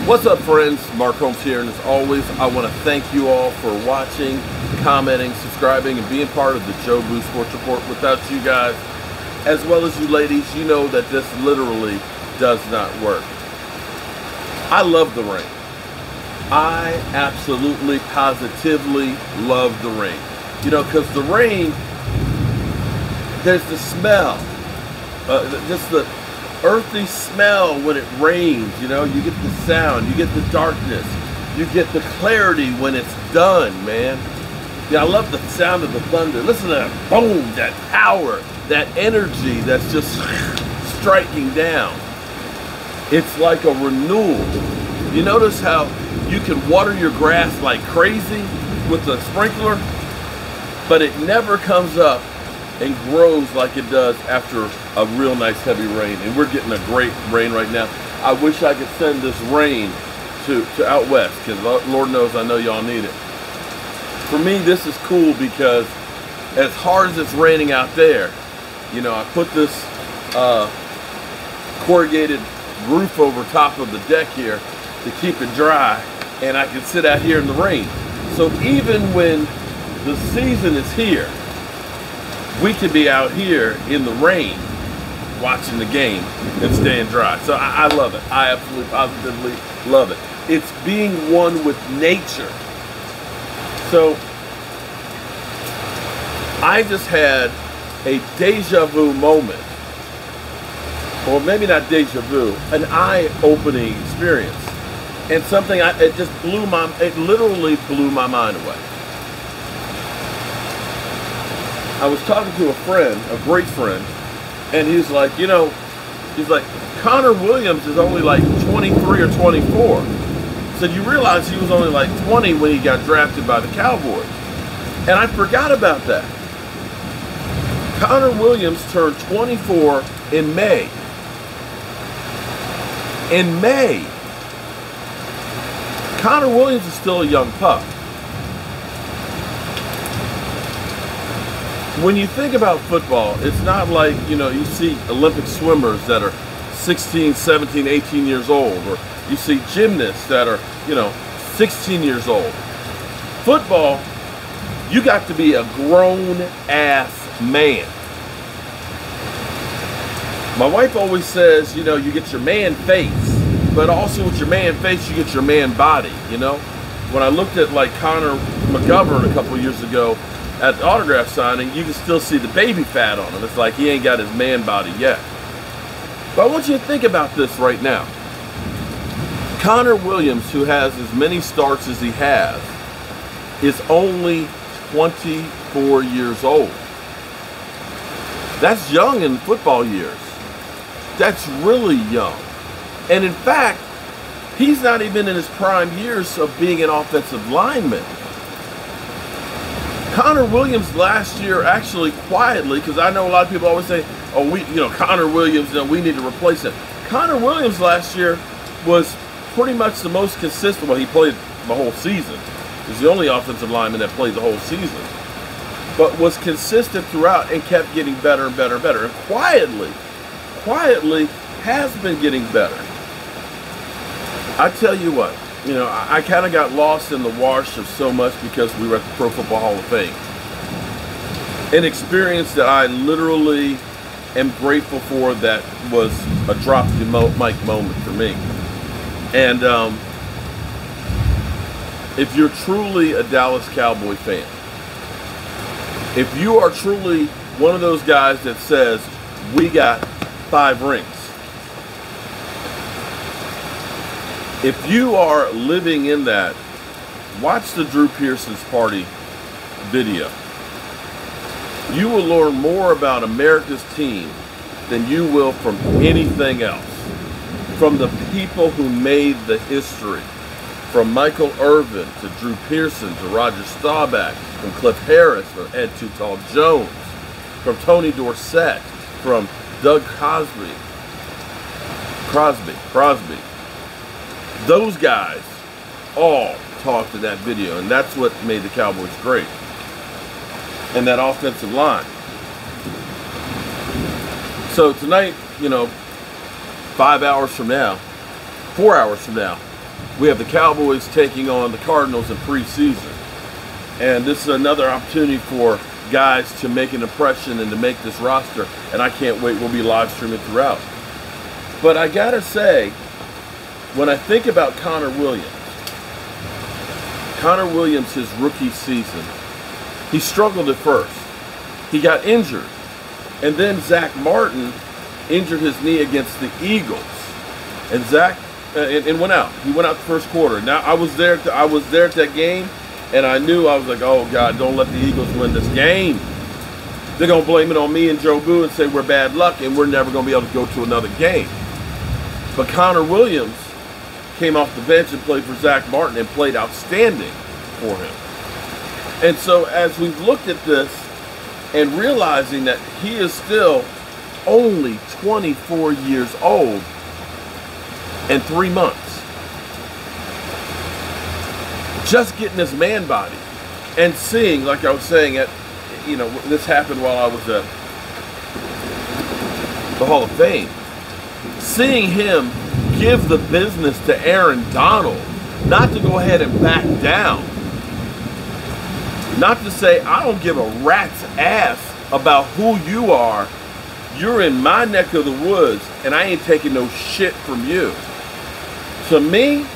What's up, friends? Mark Holmes here, and as always, I want to thank you all for watching, commenting, subscribing, and being part of the Joe Boo Sports Report. Without you guys, as well as you ladies, you know that this literally does not work. I love the rain. I absolutely, positively love the rain. You know, because the rain, there's the smell, just the earthy smell when it rains. You know, you get the sound, you get the darkness, you get the clarity when it's done, man. Yeah, I love the sound of the thunder. Listen to that boom, that power, that energy that's just striking down. It's like a renewal. You notice how you can water your grass like crazy with a sprinkler, but it never comes up and grows like it does after a real nice heavy rain. And we're getting a great rain right now. I wish I could send this rain to out west, because Lord knows I know y'all need it. For me, this is cool because as hard as it's raining out there, you know, I put this corrugated roof over top of the deck here to keep it dry, and I can sit out here in the rain. So even when the season is here, we could be out here in the rain watching the game and staying dry. So I love it. I absolutely positively love it. It's being one with nature. So I just had a deja vu moment, or maybe not deja vu, an eye-opening experience, and something it literally blew my mind away. I was talking to a friend, a great friend, and he's like, Connor Williams is only like 23 or 24. So you realize he was only like 20 when he got drafted by the Cowboys. And I forgot about that. Connor Williams turned 24 in May. In May. Connor Williams is still a young pup. When you think about football, it's not like, you see Olympic swimmers that are 16, 17, 18 years old, or you see gymnasts that are, 16 years old. Football, you got to be a grown-ass man. My wife always says, you get your man face, but also with your man face, you get your man body, When I looked at, like, Connor McGovern a couple years ago, at the autograph signing, you can still see the baby fat on him. It's like he ain't got his man body yet. But I want you to think about this right now. Connor Williams, who has as many starts as he has, is only 24 years old. That's young in football years. That's really young. And in fact, he's not even in his prime years of being an offensive lineman. Connor Williams last year, actually quietly, because I know a lot of people always say, oh, Connor Williams, we need to replace him. Connor Williams last year was pretty much the most consistent. Well, he played the whole season. He's the only offensive lineman that played the whole season. But was consistent throughout and kept getting better and better and better. And quietly has been getting better. I tell you what. I kind of got lost in the wash of so much because we were at the Pro Football Hall of Fame. An experience that I literally am grateful for, that was a drop the mic moment for me. And if you're truly a Dallas Cowboy fan, if you are truly one of those guys that says, we got 5 rings, if you are living in that, watch the Drew Pearson's party video. You will learn more about America's team than you will from anything else. From the people who made the history. From Michael Irvin to Drew Pearson to Roger Staubach, from Cliff Harris, from Ed Too Tall Jones, from Tony Dorsett, from Doug Crosby. Those guys all talked in that video, and that's what made the Cowboys great. And that offensive line. So tonight, 5 hours from now, 4 hours from now, we have the Cowboys taking on the Cardinals in preseason. And this is another opportunity for guys to make an impression and to make this roster. And I can't wait. We'll be live streaming throughout. But I got to say, when I think about Connor Williams, his rookie season, he struggled at first. He got injured. And then Zach Martin injured his knee against the Eagles. And Zach and went out. He went out the first quarter. Now I was there at that game, and I knew, I was like, oh God, don't let the Eagles win this game. They're gonna blame it on me and Joe Boo and say we're bad luck and we're never gonna be able to go to another game. But Connor Williams came off the bench and played for Zach Martin and played outstanding for him. And so as we've looked at this and realizing that he is still only 24 years old and 3 months, just getting his man body and seeing, like I was saying, this happened while I was at the Hall of Fame, seeing him give the business to Aaron Donald, not to go ahead and back down, not to say, I don't give a rat's ass about who you are, you're in my neck of the woods and I ain't taking no shit from you. To me,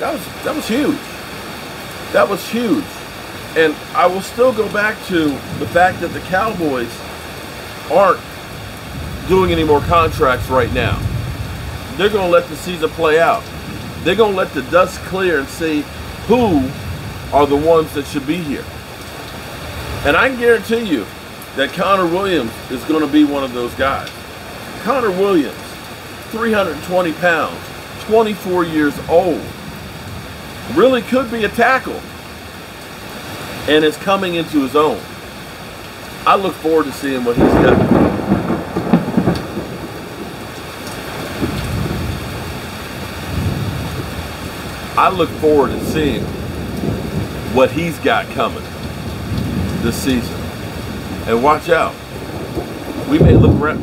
that was huge. That was huge. And I will still go back to the fact that the Cowboys aren't doing any more contracts right now. They're going to let the season play out. They're going to let the dust clear and see who are the ones that should be here. And I can guarantee you that Connor Williams is going to be one of those guys. Connor Williams, 320 pounds, 24 years old, really could be a tackle and is coming into his own. I look forward to seeing what he's got. I look forward to seeing what he's got coming this season. And watch out. We may look around.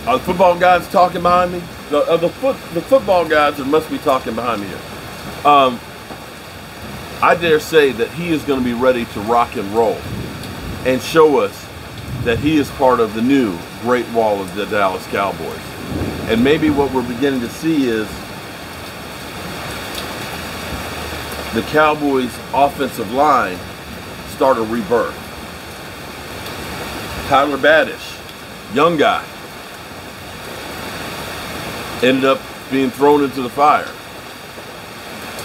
Are the football guys talking behind me? The football guys that must be talking behind me here. I dare say that he is going to be ready to rock and roll and show us that he is part of the new Great Wall of the Dallas Cowboys. And maybe what we're beginning to see is the Cowboys' offensive line start a rebirth. Tyler Badish, young guy, ended up being thrown into the fire.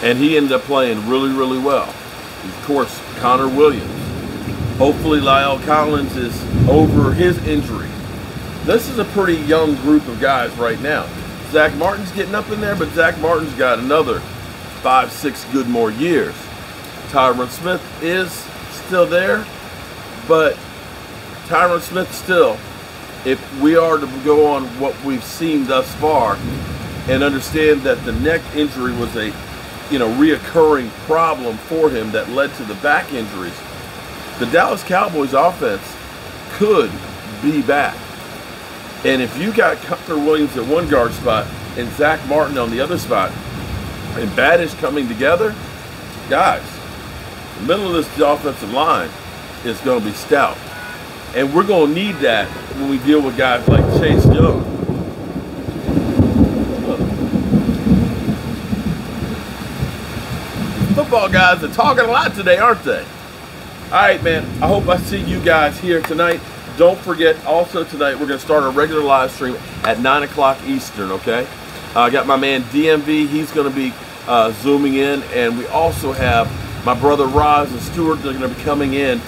And he ended up playing really, really well. Of course, Connor Williams. Hopefully La'el Collins is over his injury. This is a pretty young group of guys right now. Zach Martin's getting up in there, but Zach Martin's got another 5-6 good more years. Tyron Smith is still there, but Tyron Smith still, if we are to go on what we've seen thus far and understand that the neck injury was a reoccurring problem for him that led to the back injuries, the Dallas Cowboys offense could be back. And if you got Connor Williams at one guard spot and Zach Martin on the other spot and Badish coming together, guys, the middle of this offensive line is going to be stout. And we're going to need that when we deal with guys like Chase Young. Football guys are talking a lot today, aren't they? All right, man. I hope I see you guys here tonight. Don't forget, also tonight, we're going to start a regular live stream at 9 o'clock Eastern, okay? I got my man DMV. He's going to be zooming in. And we also have my brother Roz and Stuart that are going to be coming in.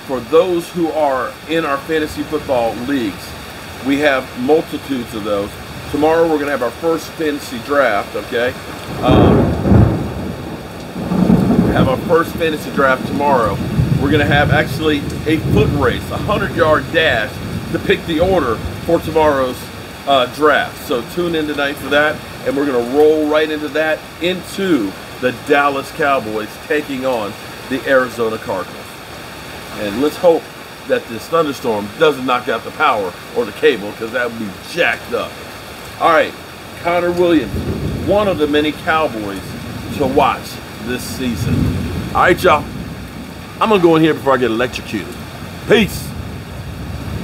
For those who are in our fantasy football leagues, we have multitudes of those. Tomorrow, we're going to have our first fantasy draft, okay? Have our first fantasy draft tomorrow. We're going to have actually a foot race, a 100-yard dash to pick the order for tomorrow's draft. So tune in tonight for that, and we're going to roll right into that, into the Dallas Cowboys taking on the Arizona Cardinals. And let's hope that this thunderstorm doesn't knock out the power or the cable, because that would be jacked up. All right, Connor Williams, one of the many Cowboys to watch this season. All right, y'all. I'm going to go in here before I get electrocuted. Peace.